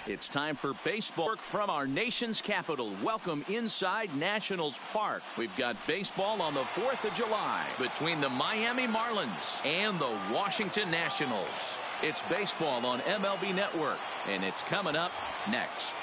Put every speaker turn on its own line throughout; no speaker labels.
It's time for baseball from our nation's capital. Welcome inside Nationals Park. We've got baseball on the 4th of July between the Miami Marlins and the Washington Nationals. It's baseball on MLB Network, and it's coming up next.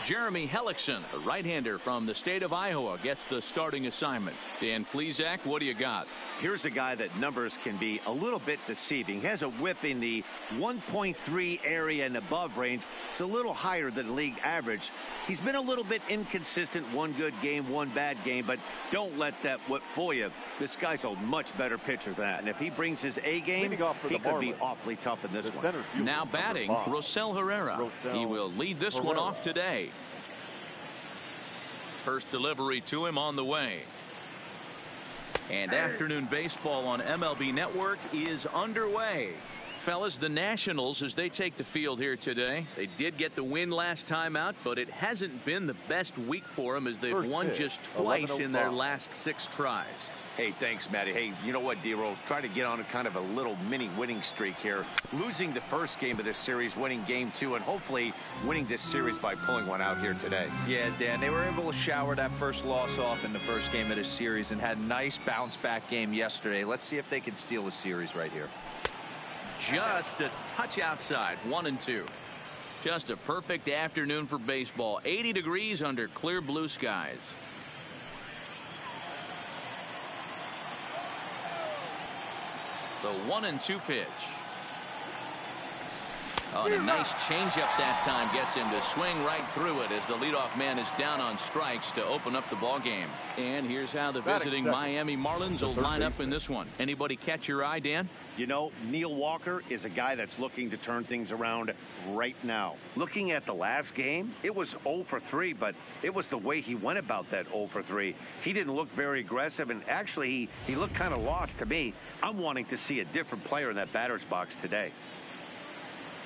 Jeremy Hellickson, a right-hander from the state of Iowa, gets the starting assignment. Dan Plesac, what do you got?
Here's a guy that numbers can be a little bit deceiving. He has a whip in the 1.3 area and above range. It's a little higher than league average. He's been a little bit inconsistent. One good game, one bad game, but don't let that whip fool you. This guy's a much better pitcher than that. And if he brings his A game, he could be awfully tough in this one.
Now batting, Rosell Herrera. He will lead this one off today. First delivery to him on the way. And afternoon baseball on MLB Network is underway. Fellas, the Nationals, as they take the field here today, they did get the win last time out, but it hasn't been the best week for them as they've won just twice in their last 6 tries.
Hey, thanks, Matty. Hey, you know what, D-Roll? Try to get on a kind of a little mini winning streak here. Losing the first game of this series, winning game 2, and hopefully winning this series by pulling one out here today.
Yeah, Dan, they were able to shower that first loss off in the first game of this series and had a nice bounce-back game yesterday. Let's see if they can steal a series right here.
Just a touch outside, 1-2. Just a perfect afternoon for baseball. 80 degrees under clear blue skies. The 1-2 pitch. Oh, and a nice changeup that time gets him to swing right through it as the leadoff man is down on strikes to open up the ball game. And here's how the visiting Miami Marlins will line up in this one. Anybody catch your eye, Dan?
You know, Neil Walker is a guy that's looking to turn things around right now. Looking at the last game, it was 0 for 3, but it was the way he went about that 0 for 3. He didn't look very aggressive, and actually he looked kind of lost to me. I'm wanting to see a different player in that batter's box today.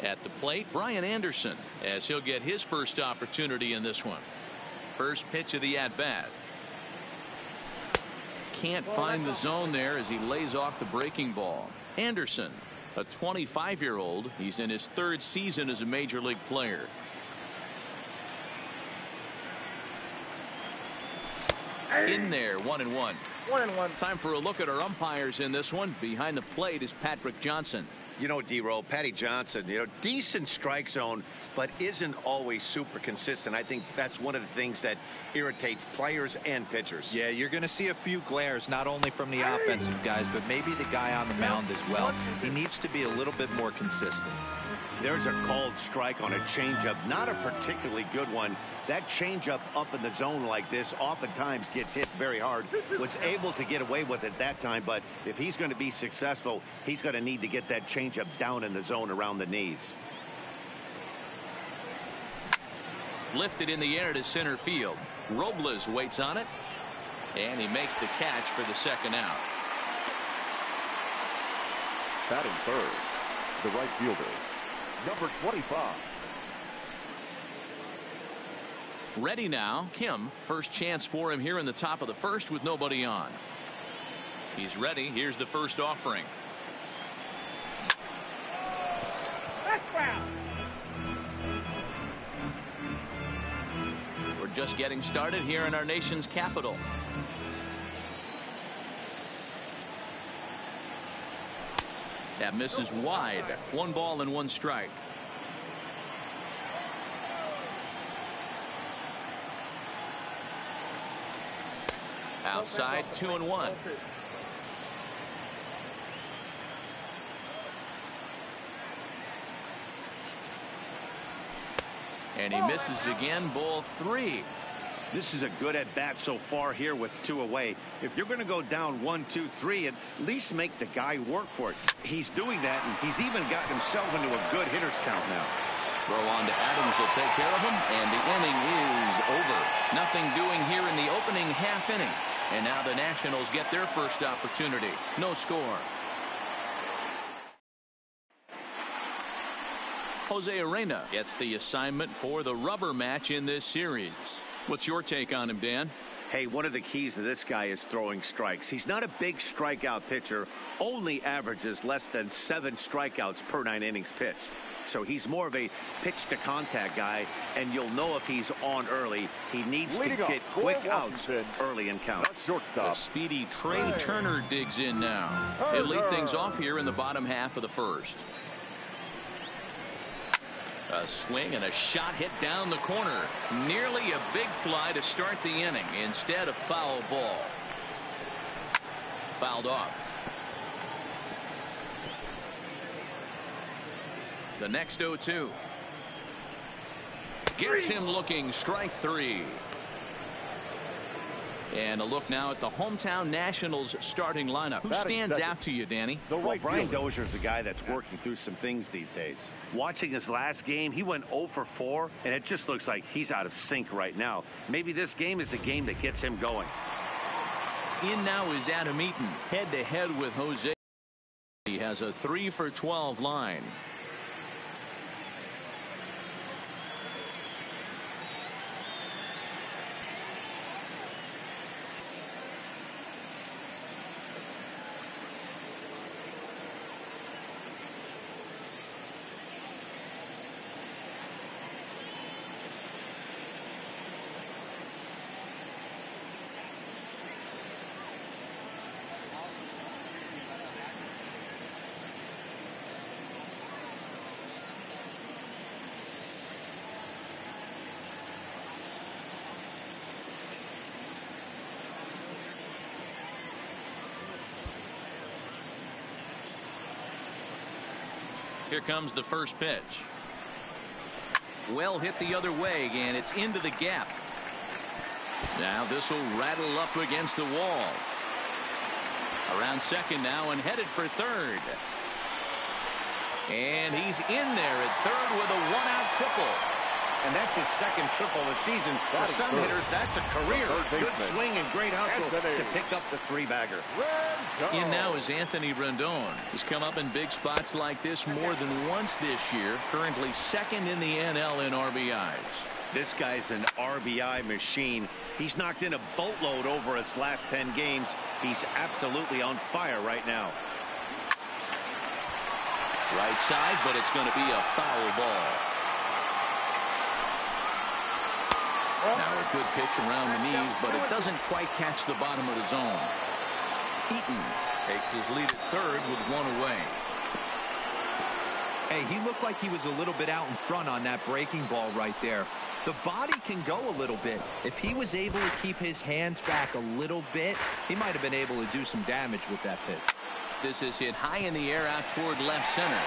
At the plate, Brian Anderson, as he'll get his first opportunity in this one. First pitch of the at-bat. Can't find the zone there as he lays off the breaking ball. Anderson, a 25-year-old. He's in his 3rd season as a major league player. In there, 1-1.
1-1.
Time for a look at our umpires in this one. Behind the plate is Patrick Johnson.
You know, D-Roll, Patty Johnson, you know, decent strike zone, but isn't always super consistent. I think that's one of the things that irritates players and pitchers.
Yeah, you're going to see a few glares, not only from the offensive guys, but maybe the guy on the mound as well. He needs to be a little bit more consistent.
There's a called strike on a changeup, not a particularly good one. That changeup up in the zone like this oftentimes gets hit very hard. Was able to get away with it that time, but if he's going to be successful, he's going to need to get that changeup down in the zone around the knees.
Lifted in the air to center field. Robles waits on it, and he makes the catch for the second out.
Batting third, the right fielder, number 25.
Ready now, Kim. First chance for him here in the top of the first with nobody on. He's ready. Here's the first offering. We're just getting started here in our nation's capital. That misses wide. 1 ball and 1 strike. Outside, 2-1. And he misses again, ball 3.
This is a good at-bat so far here with 2 away. If you're going to go down 1, 2, 3, at least make the guy work for it. He's doing that, and he's even gotten himself into a good hitter's count now.
Throw on to Adams will take care of him, and the inning is over. Nothing doing here in the opening half inning. And now the Nationals get their first opportunity. No score. Jose Arena gets the assignment for the rubber match in this series. What's your take on him, Dan?
Hey, one of the keys to this guy is throwing strikes. He's not a big strikeout pitcher, only averages less than 7 strikeouts per 9 innings pitched. So he's more of a pitch to contact guy, and you'll know if he's on early. He needs to get quick outs early in counts.
The speedy Trey Turner digs in now. He'll lead things off here in the bottom half of the first. A swing and a shot hit down the corner. Nearly a big fly to start the inning. Instead, a foul ball. Fouled off. The next 0-2. Gets him looking. Strike 3. And a look now at the hometown Nationals starting lineup. Who stands out to you, Danny?
Well, Brian Dozier's a guy that's working through some things these days. Watching his last game, he went 0 for 4, and it just looks like he's out of sync right now. Maybe this game is the game that gets him going.
In now is Adam Eaton, head-to-head with Jose. He has a 3 for 12 line. Here comes the first pitch. Well hit the other way, and it's into the gap. Now this will rattle up against the wall. Around second now and headed for third. And he's in there at third with a 1-out triple.
And that's his second triple of the season. For some hitters, that's a career. Good swing and great hustle to pick up the 3-bagger.
In now is Anthony Rendon. He's come up in big spots like this more than once this year. Currently second in the NL in RBIs.
This guy's an RBI machine. He's knocked in a boatload over his last 10 games. He's absolutely on fire right now.
Right side, but it's going to be a foul ball. Now a good pitch around the knees, but it doesn't quite catch the bottom of the zone. Eaton takes his lead at third with 1 away.
Hey, he looked like he was a little bit out in front on that breaking ball right there. The body can go a little bit. If he was able to keep his hands back a little bit, he might have been able to do some damage with that pitch.
This is hit high in the air out toward left center.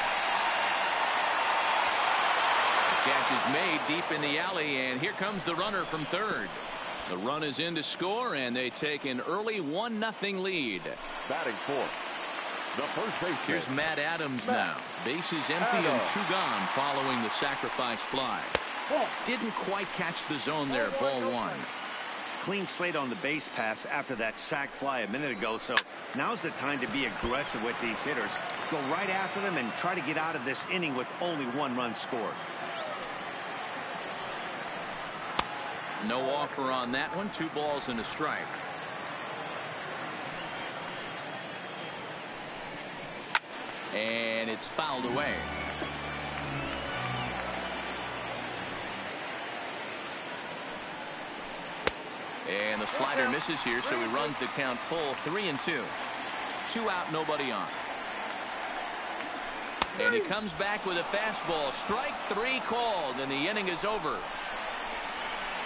Catch is made deep in the alley, and here comes the runner from third. The run is in to score, and they take an early 1-0 lead.
Batting fourth, the first base.
Here's Matt Adams now. Bases empty and 2 gone following the sacrifice fly. Didn't quite catch the zone there. Ball 1.
Clean slate on the base pass after that sac fly a minute ago, so now's the time to be aggressive with these hitters. Go right after them and try to get out of this inning with only 1 run scored.
No offer on that one. 2 balls and a strike. And it's fouled away. And the slider misses here, so he runs the count full. 3-2. 2 out, nobody on. And he comes back with a fastball. Strike 3 called, and the inning is over.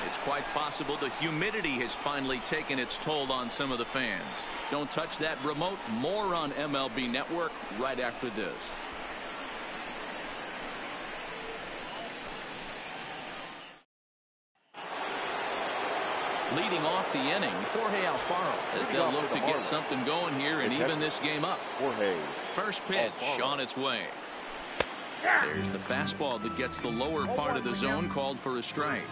It's quite possible the humidity has finally taken its toll on some of the fans. Don't touch that remote. More on MLB Network right after this. Leading off the inning, Jorge Alfaro, as they'll look to get something going here and even this game up. First pitch on its way. There's the fastball that gets the lower part of the zone, called for a strike.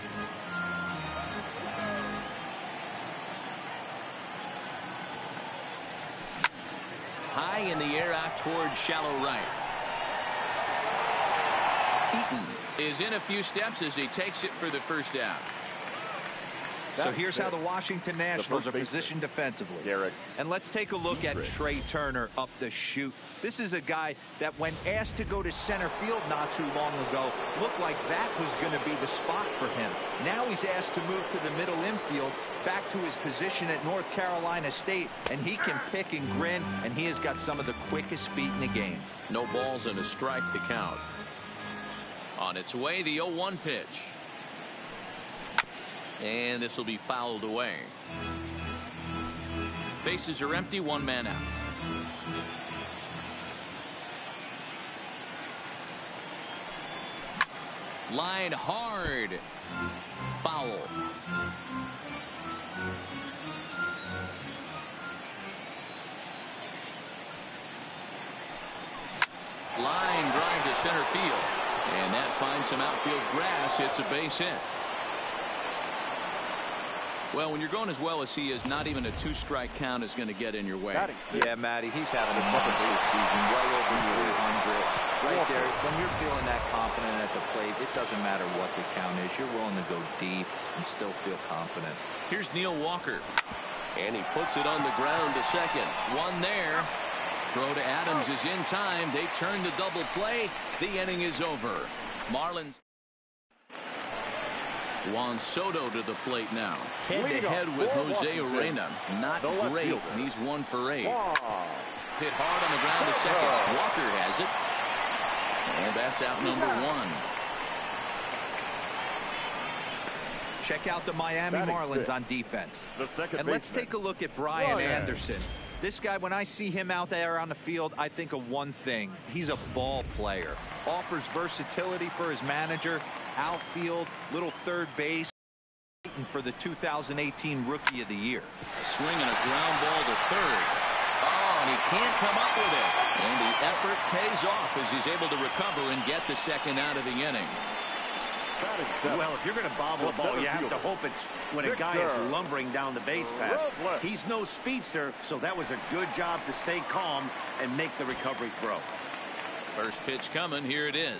High in the air out toward shallow right. Eaton is in a few steps as he takes it for the first out.
So here's how the Washington Nationals are positioned defensively. And let's take a look at Trey Turner up the chute. This is a guy that when asked to go to center field not too long ago, looked like that was going to be the spot for him. Now he's asked to move to the middle infield, back to his position at North Carolina State, and he can pick and grin, and he has got some of the quickest feet in the game.
No balls and a strike to count. On its way, the 0-1 pitch. And this will be fouled away. Bases are empty, one man out. Line hard. Foul. Line drive to center field. And that finds some outfield grass. It's a base hit. Well, when you're going as well as he is, not even a two-strike count is going to get in your way.
Yeah, Matty, he's having a monster season, well over 300. Right there, when you're feeling that confident at the plate, it doesn't matter what the count is. You're willing to go deep and still feel confident.
Here's Neil Walker. And he puts it on the ground to second. One there. Throw to Adams is in time. They turn the double play. The inning is over. Marlins. Juan Soto to the plate now. Head-to-head with Jose Urena. Not great, and he's 1 for 8. Hit hard on the ground to second. Walker has it. And that's out number 1.
Check out the Miami Marlins on defense. And let's take a look at Brian Anderson. This guy, when I see him out there on the field, I think of one thing. He's a ball player. Offers versatility for his manager. Outfield, little third base. For the 2018 Rookie of the Year.
Swinging a ground ball to third. Oh, and he can't come up with it. And the effort pays off as he's able to recover and get the second out of the inning.
Well, if you're going to bobble a ball, you have to hope it's when a guy is lumbering down the base pass. He's no speedster, so that was a good job to stay calm and make the recovery throw.
First pitch coming. Here it is.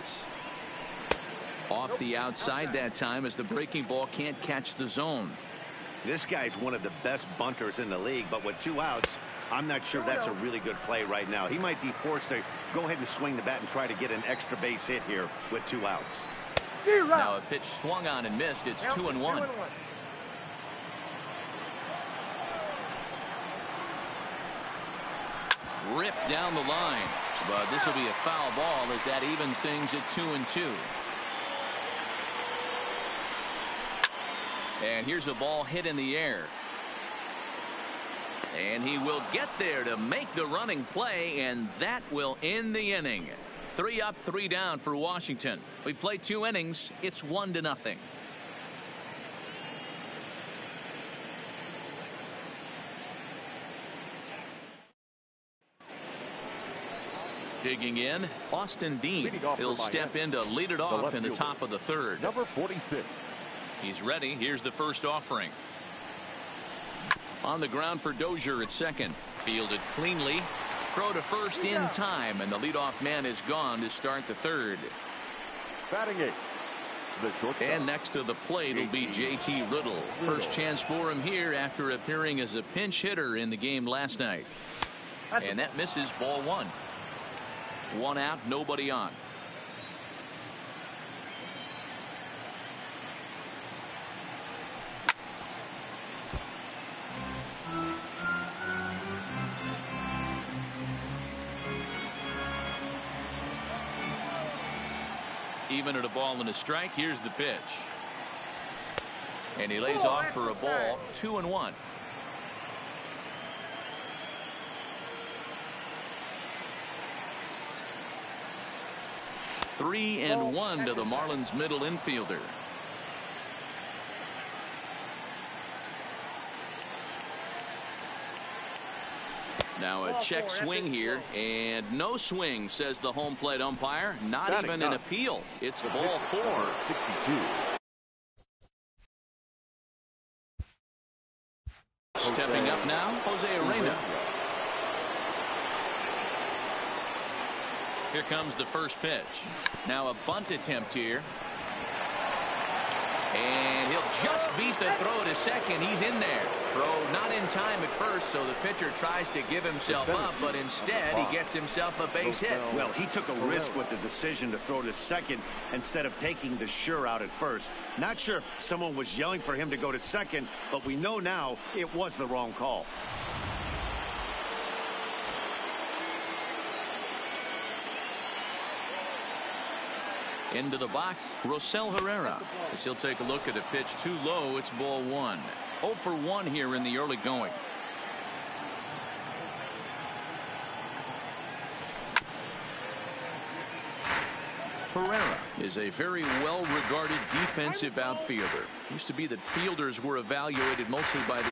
Off the outside that time as the breaking ball can't catch the zone.
This guy's one of the best bunters in the league, but with 2 outs, I'm not sure that's a really good play right now. He might be forced to go ahead and swing the bat and try to get an extra base hit here with 2 outs.
Now a pitch swung on and missed. It's 2-1. Ripped down the line, but this will be a foul ball as that evens things at 2-2. And here's a ball hit in the air. And he will get there to make the running play, and that will end the inning. 3 up, 3 down for Washington. We played 2 innings. It's 1-0. Digging in, Austin Dean. He'll step in to lead it off in the top of the third.
Number 46.
He's ready. Here's the first offering. On the ground for Dozier at second. Fielded cleanly. Throw to first in time, and the leadoff man is gone to start the third.
Batting 8.
And next to the plate will be JT Riddle. First chance for him here after appearing as a pinch hitter in the game last night. And that misses, ball 1. 1 out, nobody on. Even at a ball and a strike. Here's the pitch. And he lays off for a ball. 2-1. Three and 1 to the Marlins middle infielder. Now a check swing here, and no swing, says the home plate umpire. Not even an appeal. It's ball 4. 62. Stepping up now, Jose Urena. Here comes the first pitch. Now a bunt attempt here. And he'll just beat the throw to second. He's in there. Throw not in time at first, so the pitcher tries to give himself up, but instead he gets himself a base hit.
Well, he took a risk with the decision to throw to second instead of taking the sure out at first. Not sure if someone was yelling for him to go to second, but we know now it was the wrong call.
Into the box, Rosell Herrera, as he'll take a look at a pitch too low. It's ball one. 0 for 1 here in the early going. Herrera is a very well-regarded defensive outfielder. Used to be that fielders were evaluated mostly by the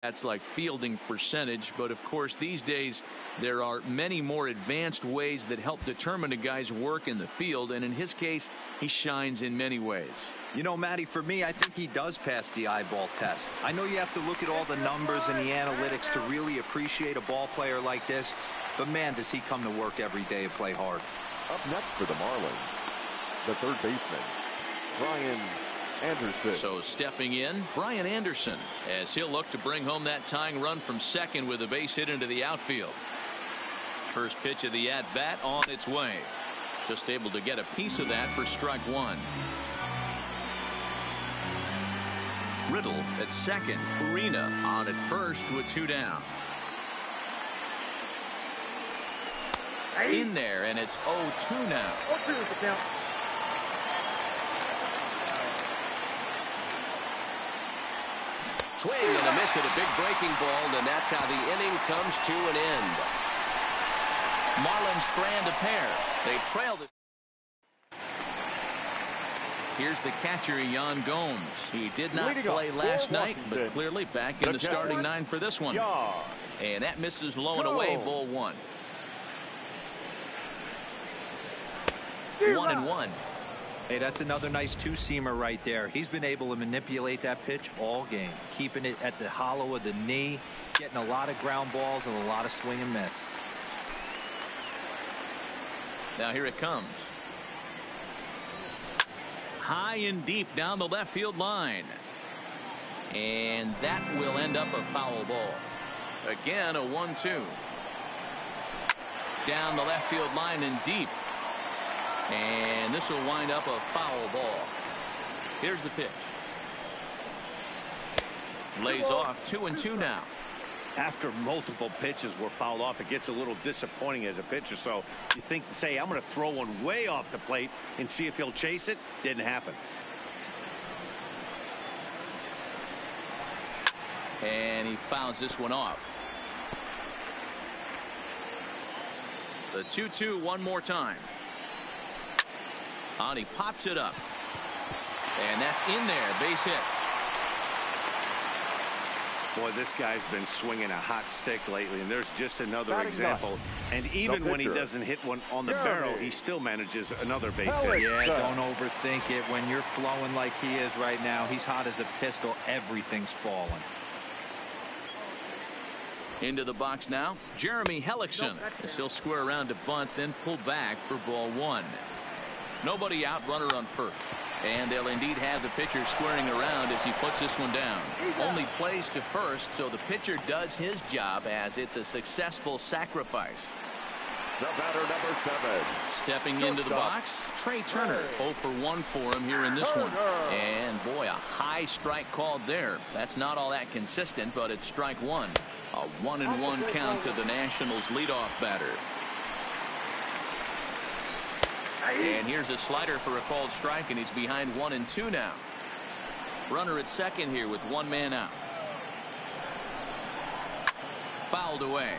that's like fielding percentage, but of course these days there are many more advanced ways that help determine a guy's work in the field, and in his case he shines in many ways.
You know, Matty, for me, I think he does pass the eyeball test. I know you have to look at all the numbers and the analytics to really appreciate a ball player like this, but man, does he come to work every day and play hard.
Up next for the Marlins, the third baseman, Brian Anderson.
So stepping in, Brian Anderson, as he'll look to bring home that tying run from second with a base hit into the outfield. First pitch of the at-bat on its way. Just able to get a piece of that for strike one. Riddle at second. Arena on at first with 2 down. In there, and it's 0-2 now.
0-2 is the count.
Swing and a miss at a big breaking ball, and that's how the inning comes to an end.
Marlins strand a pair. They trailed it. Here's the catcher, Yan Gomes. He did not play last night, but clearly back in the starting 9 for this one. And that misses low and away, ball 1. 1-1.
Hey, that's another nice two-seamer right there. He's been able to manipulate that pitch all game, keeping it at the hollow of the knee, getting a lot of ground balls and a lot of swing and miss.
Now here it comes. High and deep down the left field line. And that will end up a foul ball. Again, a 1-2. Down the left field line and deep. And this will wind up a foul ball. Here's the pitch. Lays off 2-2 now.
After multiple pitches were fouled off, it gets a little disappointing as a pitcher. So you think, say, I'm going to throw one way off the plate and see if he'll chase it. Didn't happen.
And he fouls this one off. The 2-2 one more time. And he pops it up. And that's in there. Base hit.
Boy, this guy's been swinging a hot stick lately, and there's just another example. And even when he doesn't hit one on the barrel, he still manages another base hit.
Yeah, don't overthink it. When you're flowing like he is right now, he's hot as a pistol. Everything's falling.
Into the box now, Jeremy Hellickson, as he'll square around to bunt, then pull back for ball 1. Nobody out, runner on first. And they'll indeed have the pitcher squaring around as he puts this one down. Only plays to first, so the pitcher does his job as it's a successful sacrifice.
The batter, number 7.
Stepping into the box, Trey Turner. 0 for 1 for him here in this one. And boy, a high strike called there. That's not all that consistent, but it's strike 1. A 1-1 count to the Nationals leadoff batter. And here's a slider for a called strike, and he's behind 1-2 now. Runner at second here with 1 man out. Fouled away.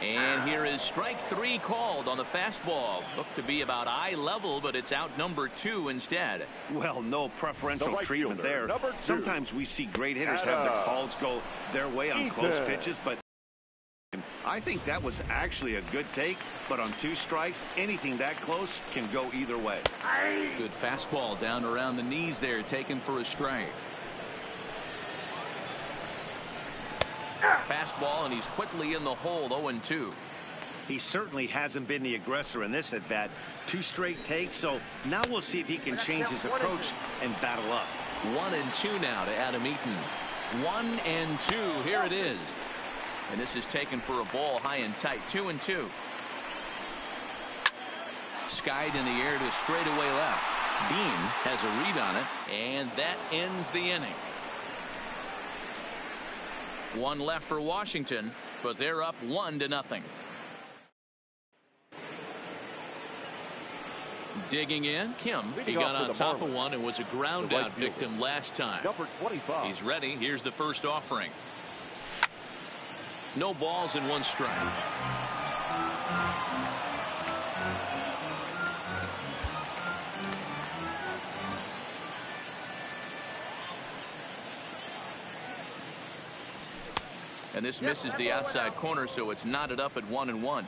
And here is strike 3 called on the fastball. Looked to be about eye level, but it's out number 2 instead.
Well, no preferential treatment there. Sometimes we see great hitters have the calls go their way on close pitches, but I think that was actually a good take, but on 2 strikes, anything that close can go either way.
Good fastball down around the knees there, taken for a strike. Fastball, and he's quickly in the hole. 0-2.
He certainly hasn't been the aggressor in this at bat. 2 straight takes, so now we'll see if he can change his approach and battle up.
1-2 now to Adam Eaton. 1-2. Here it is. And this is taken for a ball high and tight. 2-2. Skied in the air to straightaway left. Dean has a read on it, and that ends the inning. 1 left for Washington, but they're up 1-0. Digging in, Kim. He got on top of one and was a ground out victim last time.
Number 25.
He's ready. Here's the first offering. No balls and 1 strike. And this misses the outside corner, so it's knotted up at 1-1.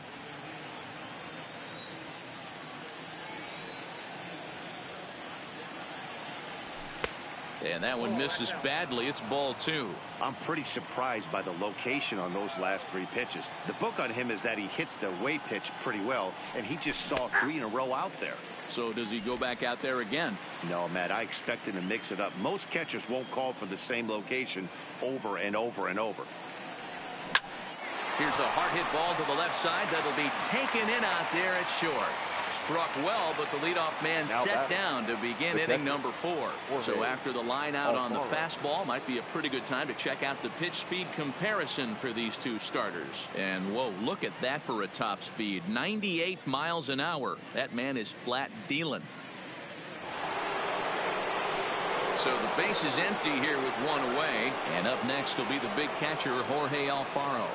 And that one misses badly. It's ball 2.
I'm pretty surprised by the location on those last 3 pitches. The book on him is that he hits the away pitch pretty well, and he just saw 3 in a row out there.
So does he go back out there again?
No, Matt, I expect him to mix it up. Most catchers won't call for the same location over and over and over.
Here's a hard hit ball to the left side that'll be taken in out there at short. Struck well, but the leadoff man set down to begin inning number 4. So after the line out on the fastball, might be a pretty good time to check out the pitch speed comparison for these 2 starters. And whoa, look at that for a top speed. 98 miles an hour. That man is flat dealing. So the base is empty here with 1 away. And up next will be the big catcher, Jorge Alfaro.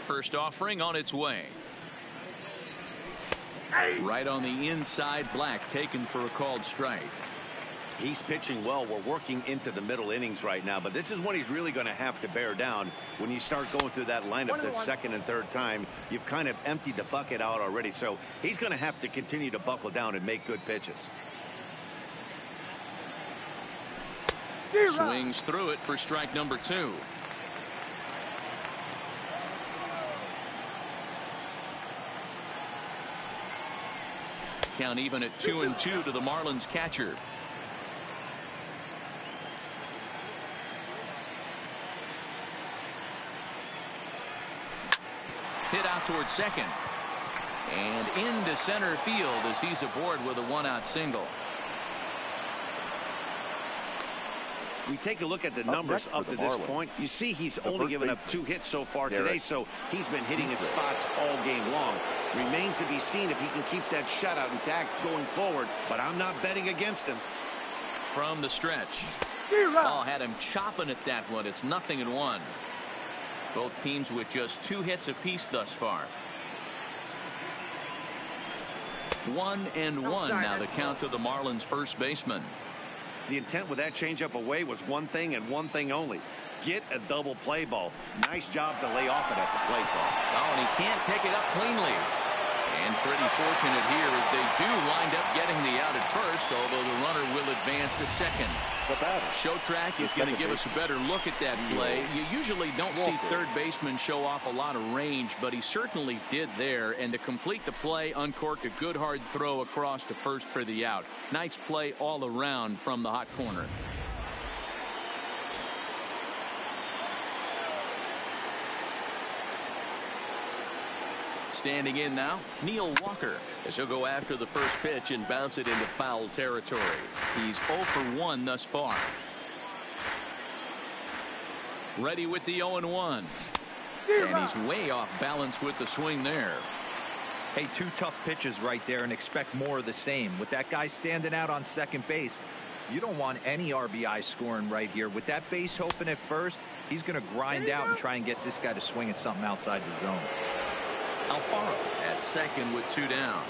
First offering on its way. Right on the inside, Black taken for a called strike.
He's pitching well. We're working into the middle innings right now, but this is when he's really going to have to bear down. When you start going through that lineup the second and third time, you've kind of emptied the bucket out already, so he's going to have to continue to buckle down and make good pitches.
Swings through it for strike number 2. Count even at 2-2 to the Marlins catcher. Hit out towards second. And into center field as he's aboard with a 1-out single.
We take a look at the numbers up to this point. You see he's only given up 2 hits so far today, so he's been hitting his spots all game long. Remains to be seen if he can keep that shutout intact going forward, but I'm not betting against him.
From the stretch. Ball had him chopping at that one. It's 0-1. Both teams with just 2 hits apiece thus far. 1-1 now the count to the Marlins first baseman.
The intent with that changeup away was one thing and one thing only. Get a double play ball. Nice job to lay off it at the plate ball.
Oh, and he can't pick it up cleanly. And pretty fortunate here as they do wind up getting the out at first, although the runner will advance to second. Show track is going to give us a better look at that play. You usually don't see third baseman show off a lot of range, but he certainly did there. And to complete the play, uncork a good hard throw across to first for the out. Nice play all around from the hot corner. Standing in now, Neil Walker, as he'll go after the first pitch and bounce it into foul territory. He's 0 for 1 thus far. Ready with the 0-1. And he's way off balance with the swing there.
Hey, 2 tough pitches right there, and expect more of the same. With that guy standing out on second base, you don't want any RBI scoring right here. With that base open at first, He's going to grind out and try and get this guy to swing at something outside the zone.
Alfaro at second with 2 down.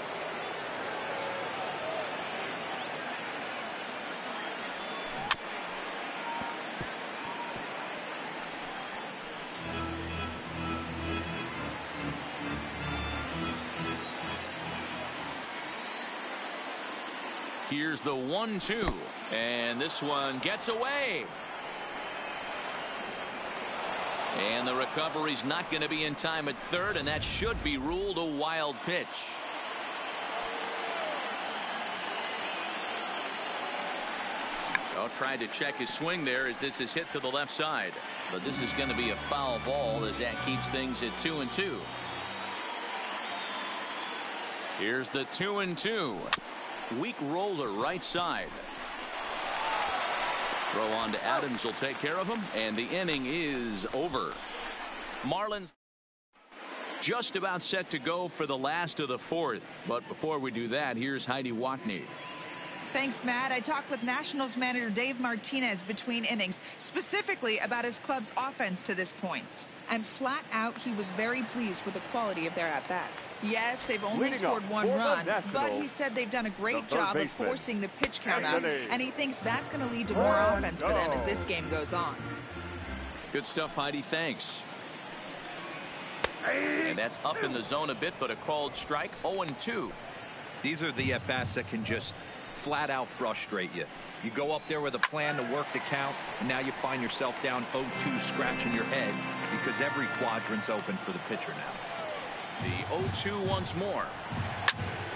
Here's the 1-2, and this one gets away. And the recovery's not going to be in time at third, and that should be ruled a wild pitch. Tried to check his swing there as this is hit to the left side. But this is going to be a foul ball as that keeps things at 2-2. Here's the 2-2. Weak roller right side. Throw on to Adams will take care of him, and the inning is over. Marlins just about set to go for the last of the fourth. But before we do that, here's Heidi Watney.
Thanks, Matt. I talked with Nationals manager Dave Martinez between innings, specifically about his club's offense to this point. And flat out, he was very pleased with the quality of their at-bats. Yes, they've only scored 1 run, but he said they've done a great job of forcing the pitch count out, and he thinks that's going to lead to more offense for them as this game goes on.
Good stuff, Heidi. Thanks. And that's up in the zone a bit, but a called strike. 0-2.
These are the at-bats that can just flat out frustrate you. You go up there with a plan to work the count, and now you find yourself down 0-2 scratching your head because every quadrant's open for the pitcher now.
The 0-2 once more.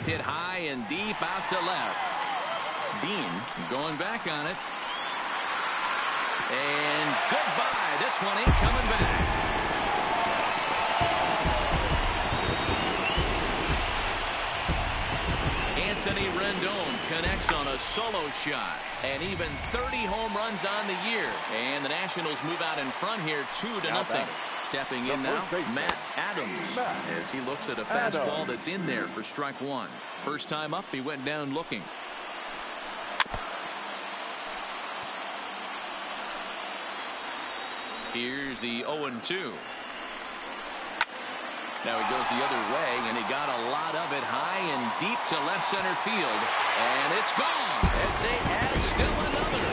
Hit high and deep out to left. Dean going back on it. And goodbye. This one ain't coming back. Anthony Rendon connects on a solo shot, and even 30 home runs on the year. And the Nationals move out in front here 2-0. Stepping in now, Matt Adams, as he looks at a fastball that's in there for strike 1. First time up, he went down looking. Here's the 0-2. Now he goes the other way, and he got a lot of it high and deep to left center field. And it's gone as they add still another.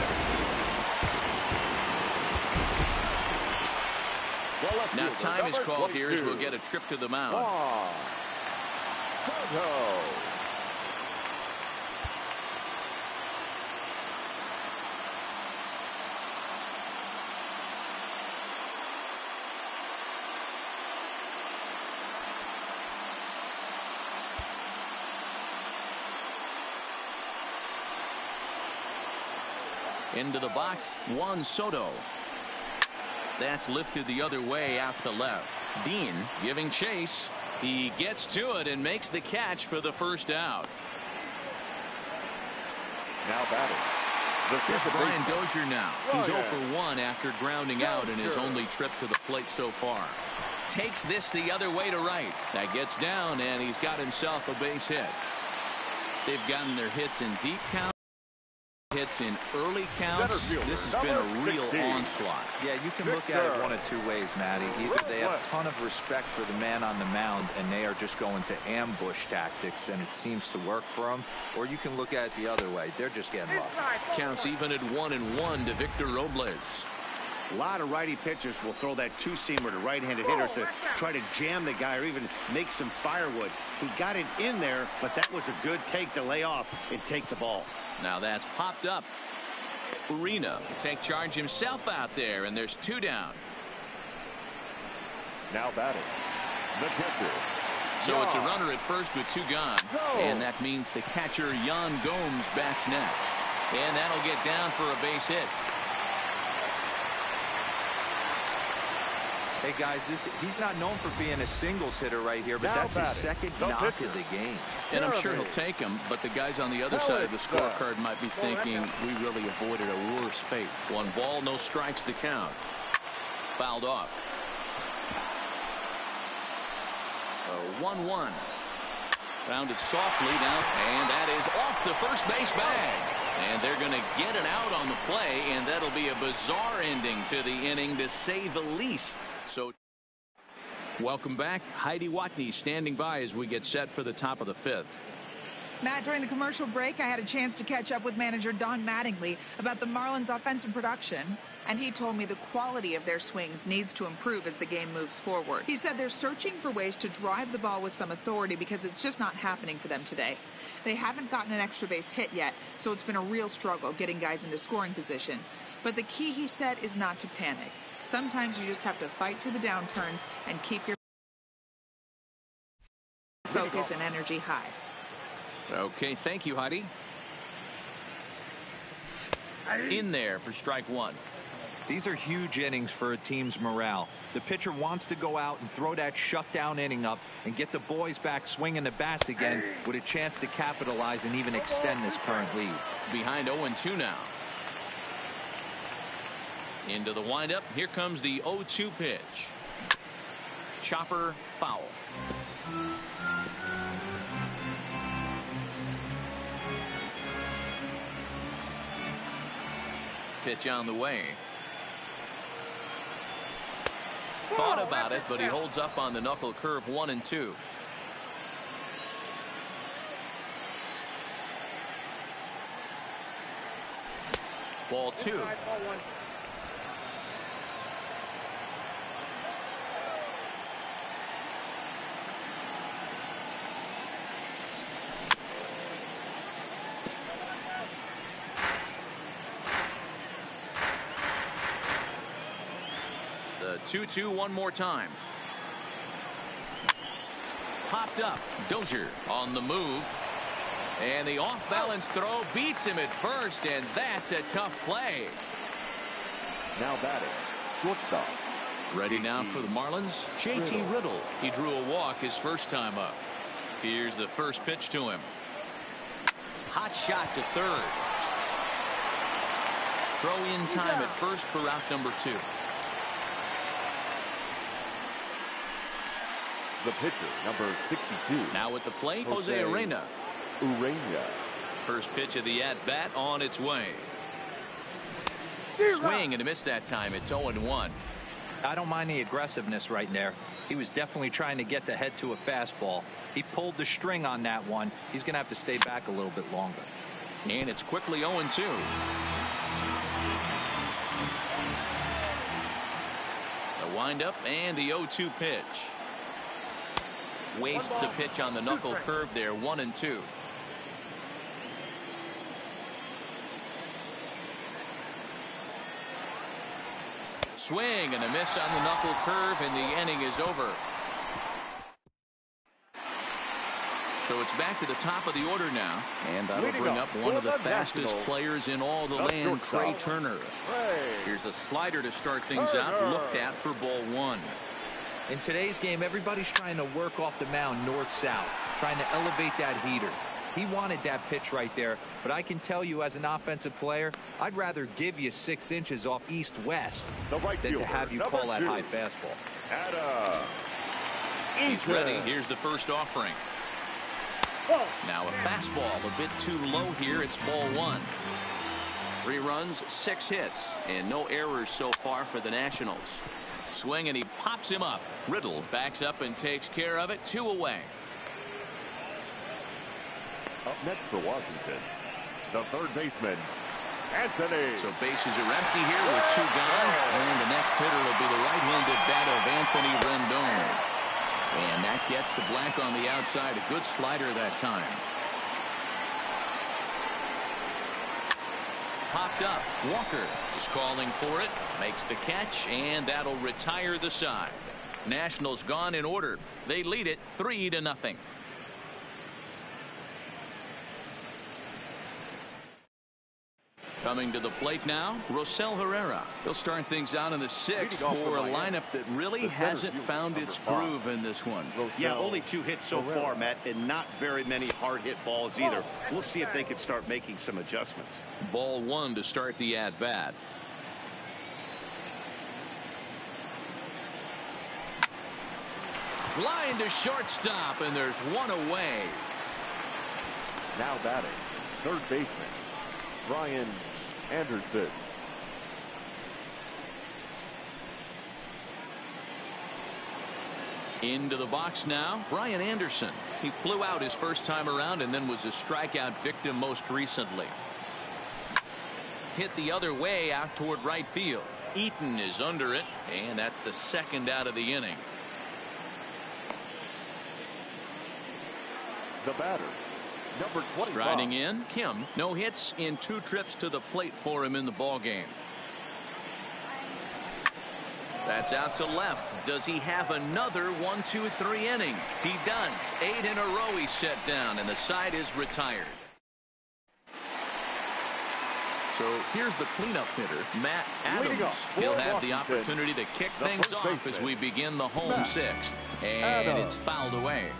Now time is called here as we'll get a trip to the mound. Into the box, Juan Soto. That's lifted the other way out to left. Dean giving chase. He gets to it and makes the catch for the first out.
Now batting.
Here's Brian Dozier now. He's 0 for 1 after grounding out in his only trip to the plate so far. Takes this the other way to right. That gets down, and he's got himself a base hit. They've gotten their hits in deep count. Hits in early counts. This has been a real onslaught.
Yeah, you can look at it one of two ways, Matty. Either they have a ton of respect for the man on the mound and they are just going to ambush tactics and it seems to work for them, or you can look at it the other way. They're just getting lucky.
Counts even at 1-1 to Victor Robles.
A lot of righty pitchers will throw that two-seamer to right-handed hitters to try to jam the guy or even make some firewood. He got it in there, but that was a good take to lay off and take the ball.
Now that's popped up. Marino take charge himself out there, and there's 2 down.
Now batting, the catcher.
So it's a runner at first with 2 gone. And that means the catcher, Yan Gomes, bats next. And that'll get down for a base hit.
Hey, guys, he's not known for being a singles hitter right here, but that's his second knock of the game.
And I'm sure he'll take him, but the guys on the other side of the scorecard might be thinking we really avoided a worse fate. 1 ball, no strikes to count. Fouled off. 1-1. Rounded softly now, and that is off the first base bag. And they're going to get it out on the play, and that'll be a bizarre ending to the inning, to say the least. So, welcome back. Heidi Watney standing by as we get set for the top of the fifth.
Matt, during the commercial break, I had a chance to catch up with manager Don Mattingly about the Marlins' offensive production, and he told me the quality of their swings needs to improve as the game moves forward. He said they're searching for ways to drive the ball with some authority because it's just not happening for them today. They haven't gotten an extra base hit yet, so it's been a real struggle getting guys into scoring position. But the key, he said, is not to panic. Sometimes you just have to fight through the downturns and keep your focus and energy high.
Okay, thank you, Heidi. In there for strike one.
These are huge innings for a team's morale. The pitcher wants to go out and throw that shutdown inning up and get the boys back swinging the bats again with a chance to capitalize and even extend this current lead.
Behind 0-2 now. Into the windup. Here comes the 0-2 pitch. Chopper foul. Pitch on the way. Thought about it, but he holds up on the knuckle curve. 1-2. Ball 2. The 2-2 one more time. Popped up. Dozier on the move. And the off-balance throw beats him at first, and that's a tough play.
Now batting, shortstop.
Ready now for the Marlins, J.T. Riddle. He drew a walk his first time up. Here's the first pitch to him. Hot shot to third. Throw in time at first for out number 2.
The pitcher, number 62.
Now at the plate, Jose Urena. First pitch of the at-bat on its way. Swing and a miss that time. It's 0-1.
I don't mind the aggressiveness right there. He was definitely trying to get the head to a fastball. He pulled the string on that one. He's going to have to stay back a little bit longer.
And it's quickly 0-2. The windup and the 0-2 pitch. Wastes a pitch on the knuckle curve there. 1-2. Swing and a miss on the knuckle curve, and the inning is over. So it's back to the top of the order now, and that'll bring up one of the fastest players in all the land, Trey Turner. Here's a slider to start things out, looked at for ball 1.
In today's game, everybody's trying to work off the mound north-south, trying to elevate that heater. He wanted that pitch right there, but I can tell you as an offensive player, I'd rather give you 6 inches off east-west than to have you call that high fastball.
He's ready. Here's the first offering. Now a fastball a bit too low here. It's ball 1. 3 runs, 6 hits, and no errors so far for the Nationals. Swing, and he pops him up. Riddle backs up and takes care of it. 2 away.
Up next for Washington, the third baseman, Anthony.
So bases are empty here with 2 gone. And the next hitter will be the right-handed bat of Anthony Rendon. And that gets the blank on the outside. A good slider that time. Popped up. Walker is calling for it. Makes the catch, and that'll retire the side. Nationals gone in order. They lead it 3-0. Coming to the plate now, Rosell Herrera. He'll start things out in the 6th for a lineup that really hasn't found its groove in this one.
Yeah, only 2 hits so far, Matt, and not very many hard hit balls either. We'll see if they can start making some adjustments.
Ball 1 to start the at-bat. Line to shortstop, and there's 1 away.
Now batting, third baseman, Brian Anderson.
Into the box now, Brian Anderson. He flew out his first time around and then was a strikeout victim most recently. Hit the other way out toward right field. Eaton is under it, and that's the second out of the inning.
The batter, number 25.
Striding in, Kim. No hits in 2 trips to the plate for him in the ball game. That's out to left. Does he have another 1, 2, 3 inning? He does. 8 in a row he's set down, and the side is retired. So here's the cleanup hitter, Matt Adams. He'll have the opportunity to kick things off as we begin the home 6th. And it's fouled away.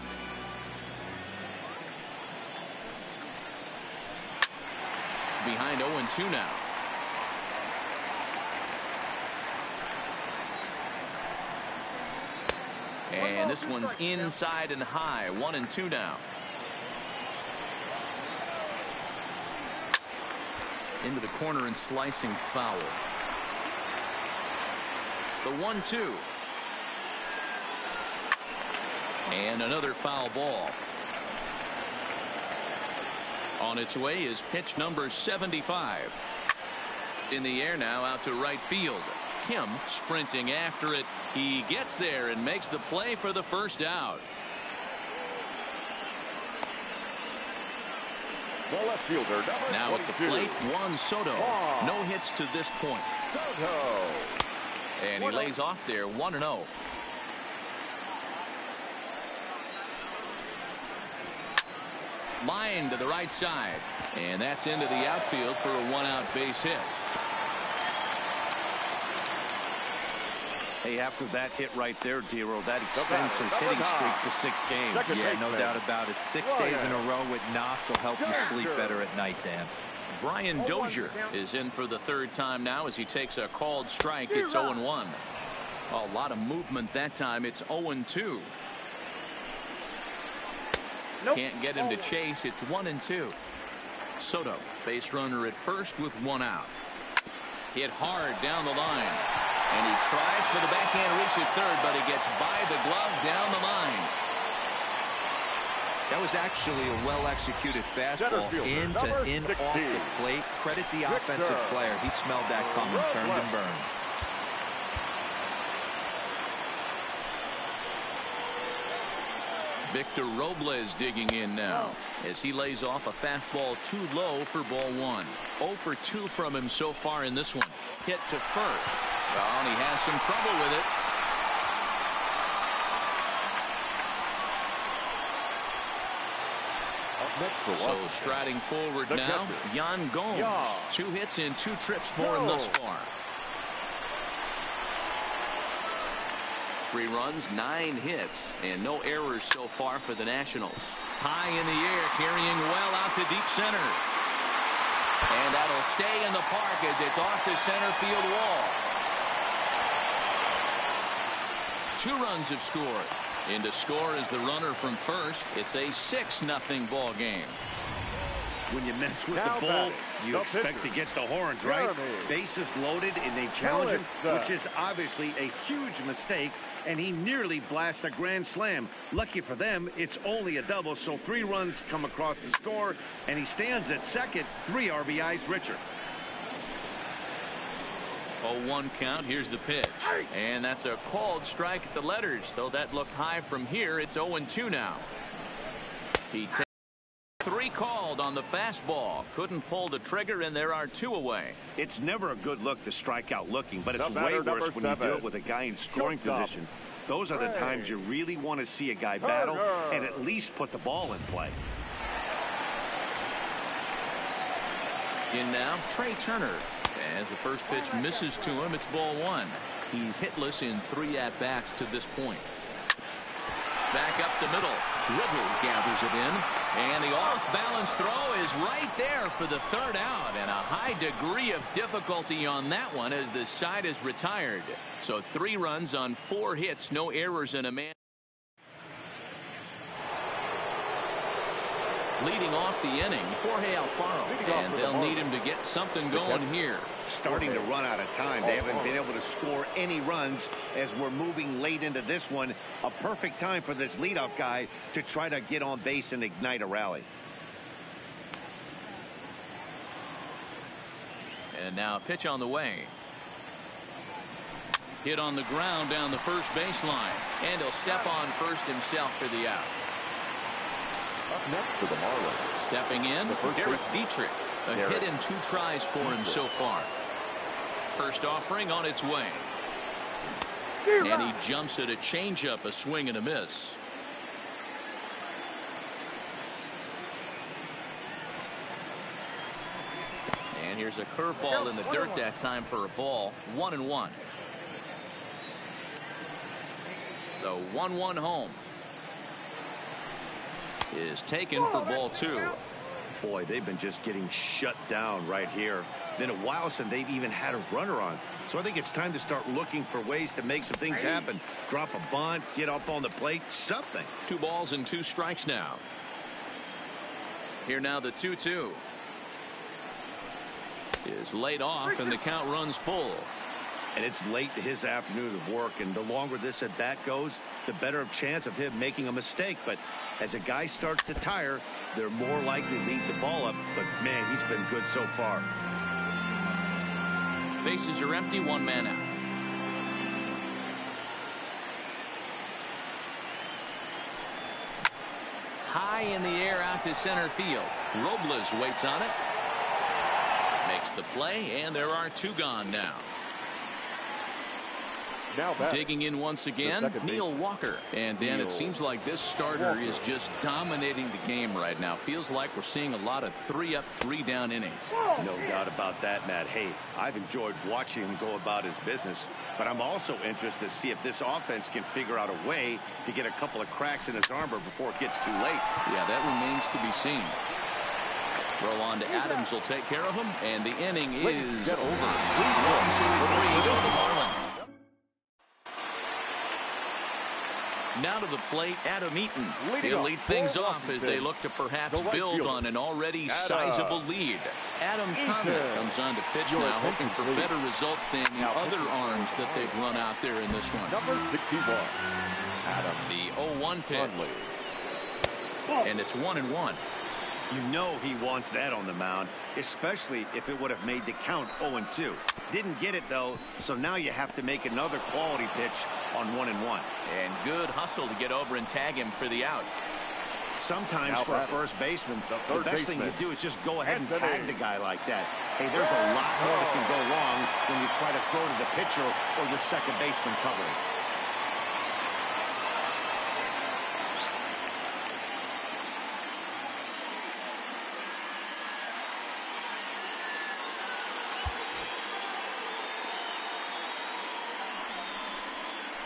Behind 0-2 now. And this one's inside and high. 1-2 now. Into the corner and slicing foul. The 1-2. And another foul ball. On its way is pitch number 75. In the air now, out to right field. Kim sprinting after it. He gets there and makes the play for the first out.
The left fielder, number
now
22.
At the plate, Juan Soto. No hits to this point.
Soto.
And he lays off there, 1-0. Line to the right side. And that's into the outfield for a 1-out base hit.
Hey, after that hit right there, Dero, that extends his hitting streak to 6 games.
Yeah, no doubt about it. 6 days in a row with knocks will help you sleep better at night, Dan.
Brian Dozier is in for the 3rd time now as he takes a called strike. It's 0-1. A lot of movement that time. It's 0-2. Can't get him to chase. It's 1-2. Soto, base runner at first with 1 out. Hit hard down the line. And he tries for the backhand reach at third, but he gets by the glove down the line.
That was actually a well-executed fastball in off the plate. Credit the offensive player. He smelled that coming, turned and burned.
Victor Robles digging in now as he lays off a fastball too low for ball 1. 0 for 2 from him so far in this one. Hit to first. Well, and he has some trouble with it. So striding forward now, Yan Gomes. 2 hits in 2 trips for him thus far. 3 runs, 9 hits, and no errors so far for the Nationals. High in the air, carrying well out to deep center. And that'll stay in the park as it's off the center field wall. 2 runs have scored. In to score is the runner from first. It's a 6-0 ball game.
When you mess with the bull, you expect to get the horns, right? Bases loaded, and they challenge him, which is obviously a huge mistake, and he nearly blasts a grand slam. Lucky for them, it's only a double, so 3 runs come across the score, and he stands at second, 3 RBIs richer.
0-1 count. Here's the pitch. And that's a called strike at the letters. Though that looked high from here, it's 0-2 now. He takes 3 called on the fastball. Couldn't pull the trigger, and there are 2 away.
It's never a good look to strike out looking, but it's way worse when you do it with a guy in scoring position. Those are the times you really want to see a guy battle and at least put the ball in play.
In now, Trey Turner. As the first pitch misses to him, it's ball 1. He's hitless in 3 at-bats to this point. Back up the middle. Riddle gathers it in. And the off-balance throw is right there for the 3rd out. And a high degree of difficulty on that one as the side is retired. So 3 runs on 4 hits, no errors, and a man. leading off the inning, Jorge Alfaro, and they'll need him to get something going here.
Starting to run out of time. They haven't been able to score any runs as we're moving late into this one. A perfect time for this leadoff guy to try to get on base and ignite a rally.
And now a pitch on the way. Hit on the ground down the first baseline. And he'll step on first himself for the out.
Up next for the Marlins.
Stepping in, Derek Dietrich. A hit in 2 tries for him so far. First offering on its way. And he jumps at a changeup, a swing and a miss. And here's a curveball in the dirt that time for a ball. 1-1. The 1-1 home is taken for ball 2.
Boy, they've been just getting shut down right here. Been a while since they've even had a runner on. So I think it's time to start looking for ways to make some things happen. Drop a bunt, get up on the plate, something.
2 balls and 2 strikes now. Here now the 2-2. Is laid off and the count runs full.
And it's late to his afternoon of work, and the longer this at bat goes, the better chance of him making a mistake. But as a guy starts to tire, they're more likely to leave the ball up. But man, he's been good so far.
Bases are empty, 1 man out. High in the air out to center field. Robles waits on it. Makes the play, and there are 2 gone now. Digging in once again, Neil Walker. And Dan, it seems like this starter is just dominating the game right now. Feels like we're seeing a lot of 3-up, 3-down innings.
No doubt about that, Matt. Hey, I've enjoyed watching him go about his business, but I'm also interested to see if this offense can figure out a way to get a couple of cracks in his armor before it gets too late.
Yeah, that remains to be seen. Throw on to Adams will take care of him, and the inning is over. 1-2-3 go the Marlins. Now to the plate, Adam Eaton. He'll lead things off as they look to perhaps build on an already sizable lead. Adam comes on to pitch now, hoping for better results than the other arms that they've run out there in this one.
Number 61.
Adam, the 0-1 pitch. And it's 1-1.
You know he wants that on the mound, especially if it would have made the count 0-2. Didn't get it, though, so now you have to make another quality pitch on 1-1.
And good hustle to get over and tag him for the out.
Sometimes for a first baseman, the best thing to do is just go ahead and tag the guy like that. Hey, there's a lot more that can go wrong when you try to throw to the pitcher or the second baseman covering.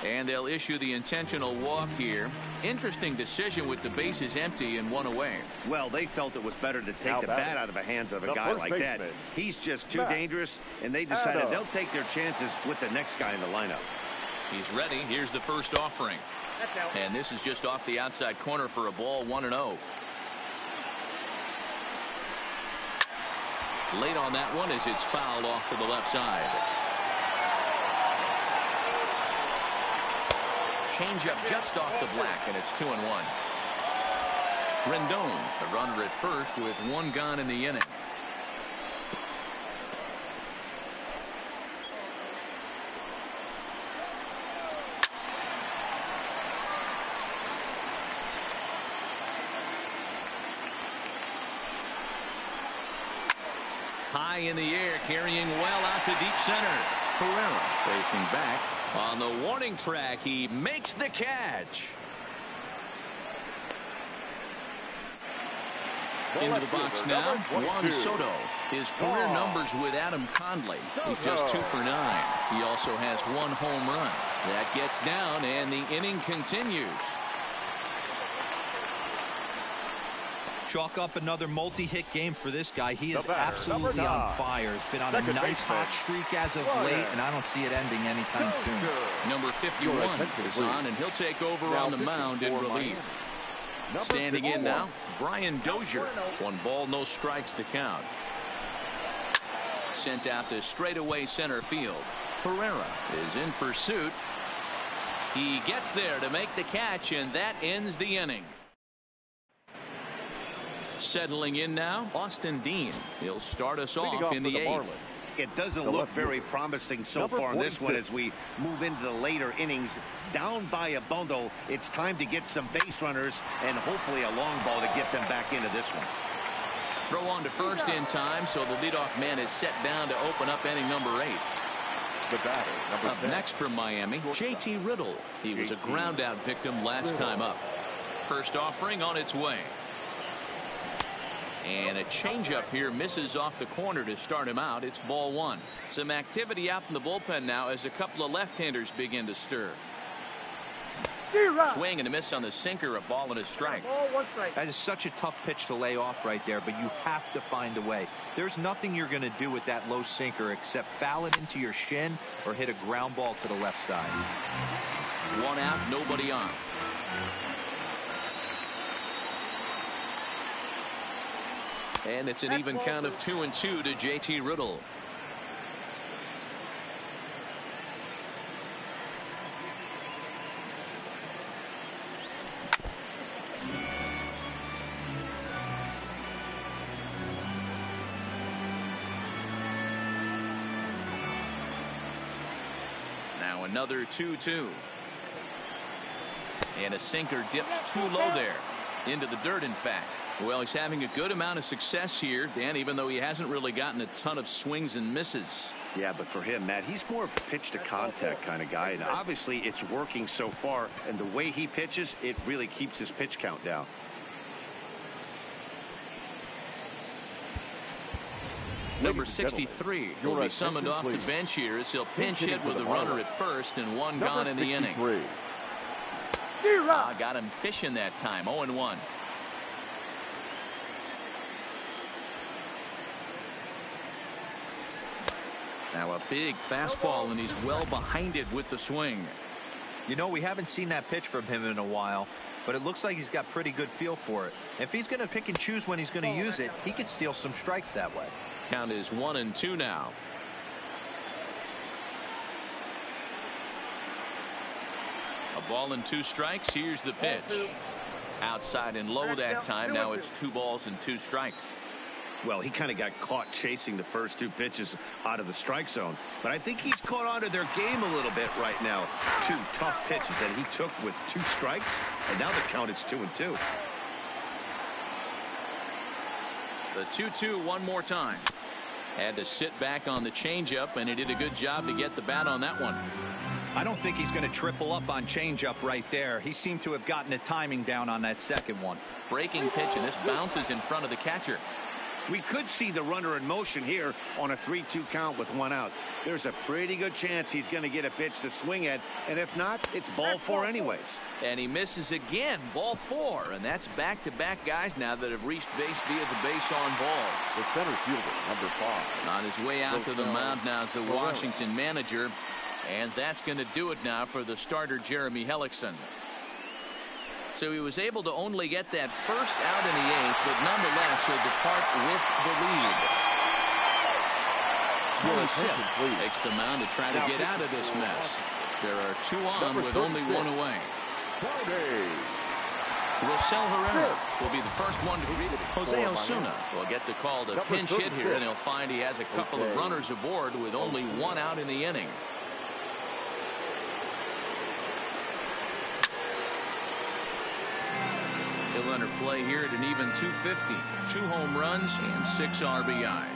And they'll issue the intentional walk here. Interesting decision with the bases empty and 1 away.
Well, they felt it was better to take the bat out of the hands of a guy like that. He's just too dangerous, and they decided they'll take their chances with the next guy in the lineup.
He's ready. Here's the first offering. And this is just off the outside corner for a ball, 1-0. Late on that one as it's fouled off to the left side. Changeup just off the black, and it's 2-1. Rendon, the runner at first with 1 gone in the inning. High in the air, carrying well out to deep center. Pereira facing back. On the warning track, he makes the catch. Into the box now, Juan Soto. His career numbers with Adam Conley. He's just 2 for 9. He also has 1 home run. That gets down, and the inning continues.
Chalk up another multi-hit game for this guy. He is absolutely on fire. He's been on a nice hot streak as of late, and I don't see it ending anytime soon.
Number 51 is on, and he'll take over on the mound in relief. Standing in now, Brian Dozier. 1 ball, no strikes to count. Sent out to straightaway center field. Herrera is in pursuit. He gets there to make the catch, and that ends the inning. Settling in now, Austin Dean. He'll start us off in the 8th.
It doesn't look very promising so far in this one as we move into the later innings. Down by a bundle, it's time to get some base runners and hopefully a long ball to get them back into this one.
Throw on to first in time, so the leadoff man is set down to open up inning number 8.
The batter, number
Up
10.
next from Miami, JT Riddle. He was a ground out victim last time up. First offering on its way. And a changeup here misses off the corner to start him out. It's ball 1. Some activity out in the bullpen now as a couple of left-handers begin to stir. Swing and a miss on the sinker, a ball and a strike.
That is such a tough pitch to lay off right there, but you have to find a way. There's nothing you're going to do with that low sinker except foul it into your shin or hit a ground ball to the left side.
1 out, nobody on. And it's an even count of 2-2 to JT Riddle. Now another 2-2. And a sinker dips too low there. Into the dirt, in fact. Well, he's having a good amount of success here, Dan, even though he hasn't really gotten a ton of swings and misses.
Yeah, but for him, Matt, he's more of a pitch to contact kind of guy, and obviously it's working so far, and the way he pitches, it really keeps his pitch count down.
Number 63 will be summoned off the bench here as he'll pinch hit with a runner at first and 1 gone in the inning. Got him fishing that time. 0-1. Now a big fastball, and he's well behind it with the swing.
You know, we haven't seen that pitch from him in a while, but it looks like he's got pretty good feel for it. If he's going to pick and choose when he's going to use it, he could steal some strikes that way.
Count is 1-2 now. A ball and 2 strikes. Here's the pitch. Outside and low that time. Now it's 2 balls and 2 strikes.
Well, he kind of got caught chasing the first 2 pitches out of the strike zone. But I think he's caught on to their game a little bit right now. 2 tough pitches that he took with 2 strikes. And now the count is 2-2.
The 2-2 one more time. Had to sit back on the changeup, and he did a good job to get the bat on that one.
I don't think he's going to triple up on changeup right there. He seemed to have gotten the timing down on that second one.
Breaking pitch, and this bounces in front of the catcher.
We could see the runner in motion here on a 3-2 count with 1 out. There's a pretty good chance he's going to get a pitch to swing at, and if not, it's ball 4 anyways.
And he misses again, ball 4, and that's back-to-back guys now that have reached base via the base on ball.
The center fielder, number 5.
On his way out to the mound now is the Washington manager, and that's going to do it now for the starter Jeremy Hellickson. So he was able to only get that first out in the 8th, but nonetheless he'll depart with the lead. Tony takes the mound to try to get out of this mess. There are 2 on with only 1 away. Rosell Herrera will be the first one to greet it. Jose Osuna will get the call to pinch hit here, and he'll find he has a couple of runners aboard with only 1 out in the inning. He'll enter play here at an even 250. 2 home runs and 6 RBIs.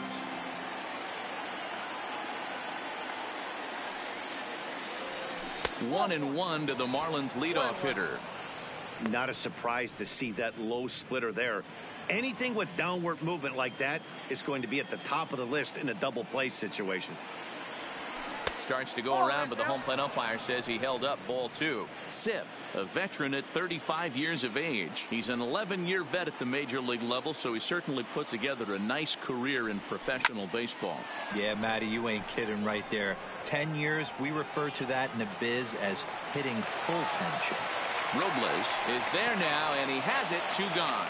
One and 1 to the Marlins leadoff hitter.
Not a surprise to see that low splitter there. Anything with downward movement like that is going to be at the top of the list in a double play situation.
Starts to go around, but the home plate umpire says he held up ball 2. Sip, a veteran at 35 years of age. He's an 11-year vet at the major league level, so he certainly put together a nice career in professional baseball.
Yeah, Matty, you ain't kidding right there. 10 years, we refer to that in the biz as hitting full tension.
Robles is there now, and he has it. 2 gone.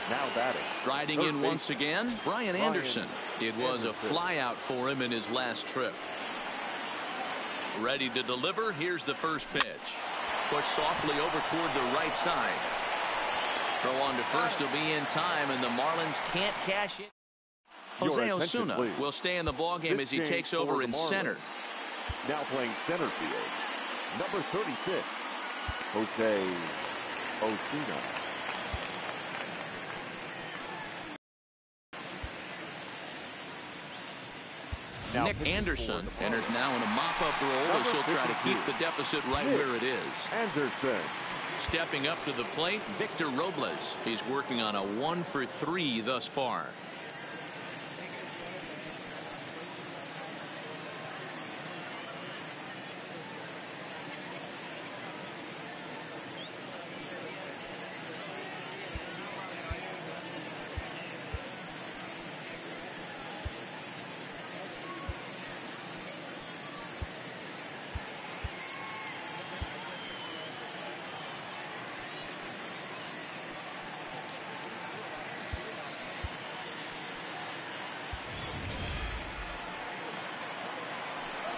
Now batting.
Striding in once again, Brian Anderson. It was a flyout for him in his last trip. Ready to deliver. Here's the first pitch. Push softly over toward the right side. Throw on to first will be in time, and the Marlins can't cash in. Jose Osuna will stay in the ballgame as he takes over in center.
Now playing center field, number 36, Jose Osuna.
Nick Anderson enters now in a mop-up role as he'll try to keep the deficit right where it is.
Anderson.
Stepping up to the plate, Victor Robles. He's working on a 1 for 3 thus far.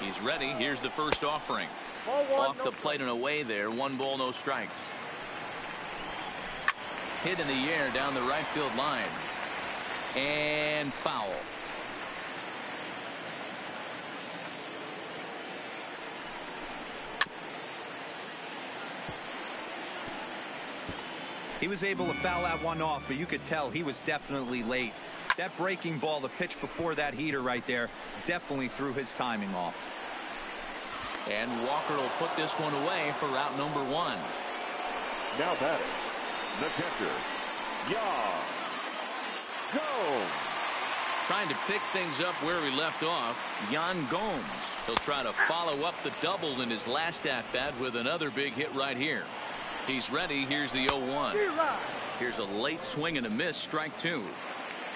He's ready. Here's the first offering. Off the plate and away there. 1 ball, no strikes. Hit in the air down the right field line. And foul.
He was able to foul that one off, but you could tell he was definitely late. That breaking ball, the pitch before that heater right there, definitely threw his timing off.
And Walker will put this one away for out number 1.
Now batting, the catcher, Gomes.
Trying to pick things up where he left off, Yan Gomes. He'll try to follow up the double in his last at-bat with another big hit right here. He's ready. Here's the 0-1. Here's a late swing and a miss. Strike 2.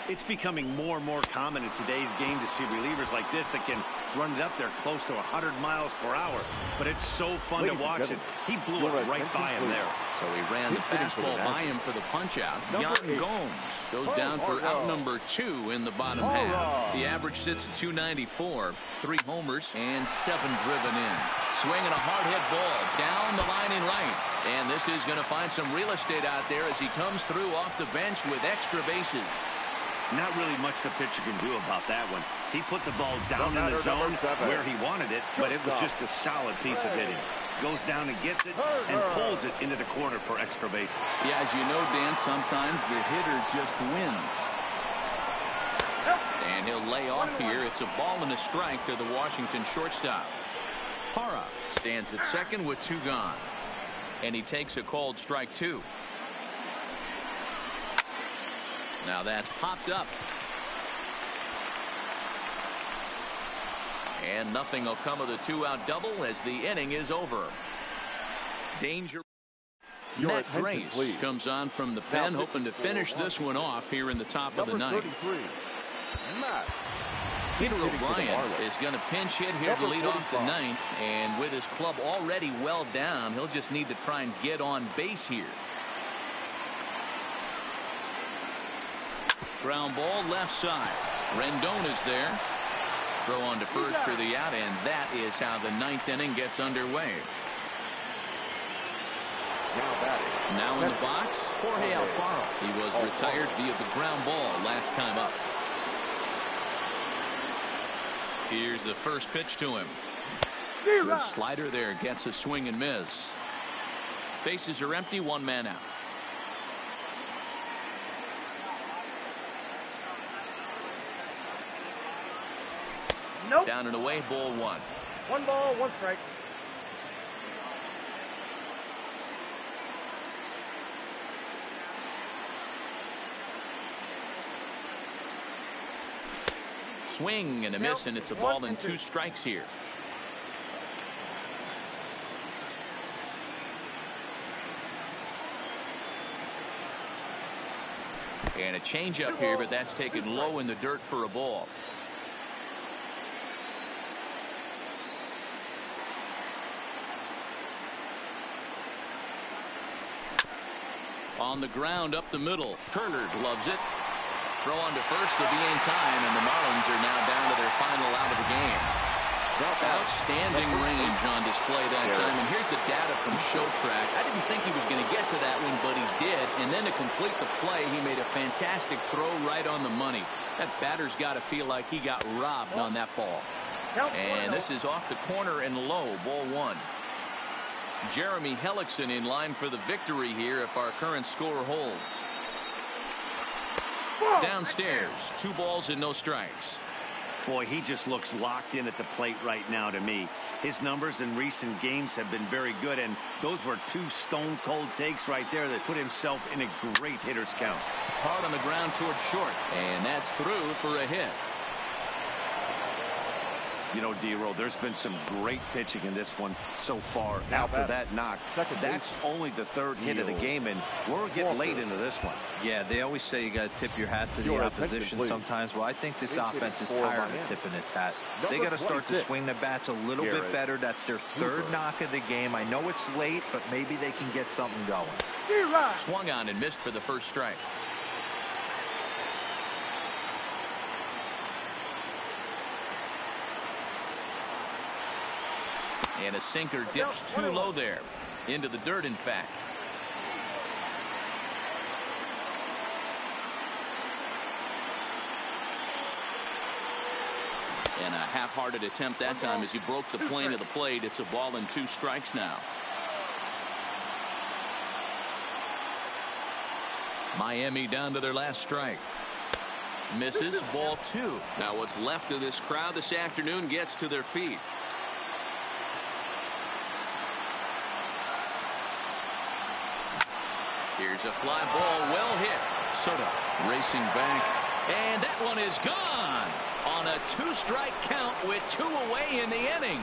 It's becoming more and more common in today's game to see relievers like this that can run it up there close to 100 miles per hour. But it's so fun to watch it. He blew it right by him there.
So he ran the fastball by him for the punch-out. Yan Gomes goes down for out number 2 in the bottom half. The average sits at 294. 3 homers and 7 driven in. Swinging a hard hit ball down the line in right. And this is going to find some real estate out there as he comes through off the bench with extra bases.
Not really much the pitcher can do about that one. He put the ball down in the zone where he wanted it, but it was just a solid piece of hitting. Goes down and gets it and pulls it into the corner for extra bases.
Yeah, as you know, Dan, sometimes the hitter just wins. And he'll lay off here. It's a ball and a strike to the Washington shortstop. Hara stands at second with 2 gone. And he takes a called strike 2. Now that's popped up. And nothing will come of the 2-out double as the inning is over. Danger. Matt Grace comes on from the pen, hoping to finish this one off here in the top of the 9th. Peter O'Brien is going to pinch hit here to lead off the 9th. And with his club already well down, he'll just need to try and get on base here. Ground ball left side. Rendon is there. Throw on to first for the out, and that is how the 9th inning gets underway. Now in the box, Jorge Alfaro. He was retired via the ground ball last time up. Here's the first pitch to him. Good slider there, gets a swing and miss. Bases are empty, 1 man out.
Nope.
Down and away, ball 1.
1 ball, 1 strike.
Swing and a miss, and it's a ball and 2 strikes here. And a changeup here, but that's taken low in the dirt for a ball. On the ground up the middle. Turner gloves it. Throw on to first will be in time, and the Marlins are now down to their final out of the game. Outstanding range on display that time, and here's the data from Show Track. I didn't think he was going to get to that one, but he did, and then to complete the play, he made a fantastic throw right on the money. That batter's got to feel like he got robbed on that ball. And this is off the corner and low, ball one. Jeremy Hellickson in line for the victory here if our current score holds. Downstairs, 2 balls and no strikes.
Boy, he just looks locked in at the plate right now to me. His numbers in recent games have been very good, and those were 2 stone-cold takes right there that put himself in a great hitter's count.
Hard on the ground toward short, and that's through for a hit.
You know, D-Roll, there's been some great pitching in this one so far. After that knock, that's only the 3rd hit of the game, and we're getting late into this one.
Yeah, they always say you got to tip your hat to the opposition sometimes. Well, I think this offense is tired of tipping its hat. They got to start to swing the bats a little bit better. That's their 3rd knock of the game. I know it's late, but maybe they can get something going.
Swung on and missed for the first strike. And a sinker dips too low there. Into the dirt, in fact. And a half-hearted attempt that time as he broke the plane of the plate. It's a ball and 2 strikes now. Miami down to their last strike. Misses, ball 2. Now what's left of this crowd this afternoon gets to their feet. Here's a fly ball, well hit. Soto racing back, and that one is gone on a 2-strike count with 2 away in the inning.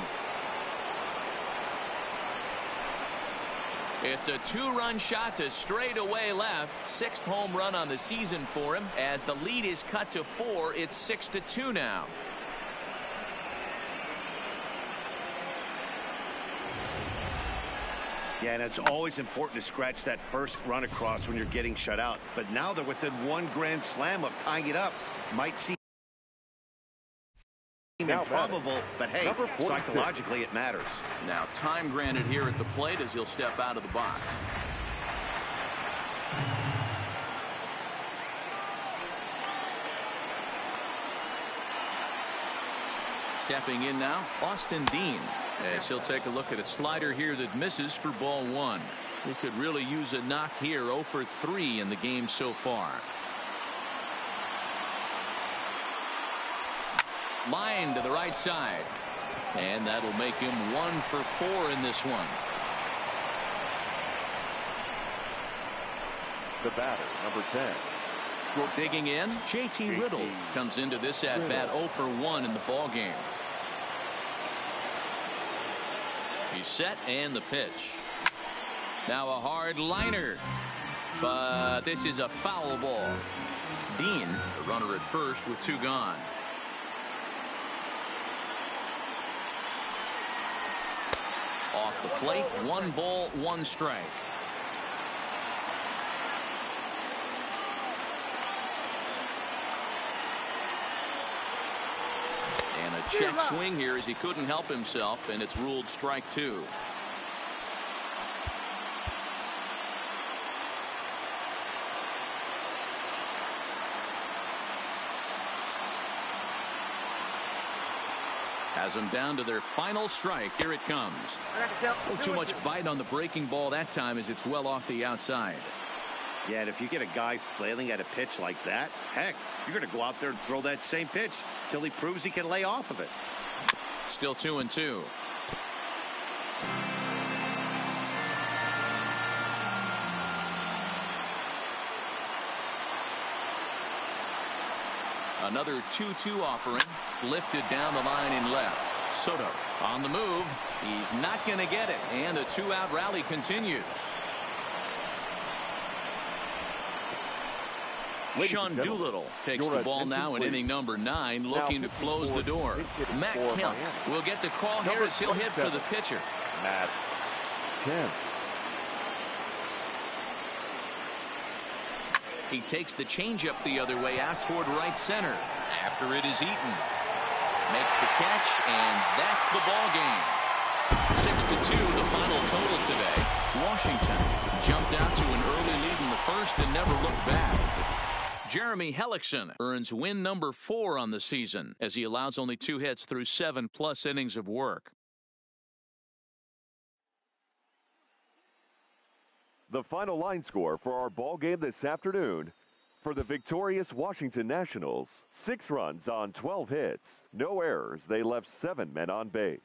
It's a 2-run shot to straightaway left. 6th home run on the season for him. As the lead is cut to 4, it's 6-2 now.
Yeah, and it's always important to scratch that first run across when you're getting shut out. But now they're within 1 grand slam of tying it up. Might seem improbable, but hey, psychologically it matters.
Now time granted here at the plate as he'll step out of the box. Stepping in now, Austin Dean. As he'll take a look at a slider here that misses for ball 1. He could really use a knock here. 0 for 3 in the game so far. Line to the right side. And that'll make him 1 for 4 in this one.
The batter, number 10.
Digging in, JT Riddle comes into this at bat 0 for 1 in the ball game. He's set and the pitch. Now a hard liner, but this is a foul ball. Dean, the runner at first with 2 gone. Off the plate, 1 ball, 1 strike. And a check swing here as he couldn't help himself, and it's ruled strike 2. Has them down to their final strike. Here it comes. Not too much bite on the breaking ball that time as it's well off the outside.
Yeah, and if you get a guy flailing at a pitch like that, heck, you're going to go out there and throw that same pitch till he proves he can lay off of it.
Still 2-2. Another 2-2 offering, lifted down the line in left. Soto on the move. He's not going to get it, and the 2-out rally continues. Sean Doolittle takes the ball now in inning number 9, looking to close the door. Matt Kemp will get the call here as he'll hit for the pitcher.
Matt Kemp.
He takes the changeup the other way out toward right center. After it is eaten. Makes the catch, and that's the ball game. 6-2, the final total today. Washington jumped out to an early lead in the first and never looked back. Jeremy Hellickson earns win number 4 on the season as he allows only 2 hits through 7+ innings of work.
The final line score for our ball game this afternoon: for the victorious Washington Nationals, 6 runs on 12 hits. No errors. They left 7 men on base.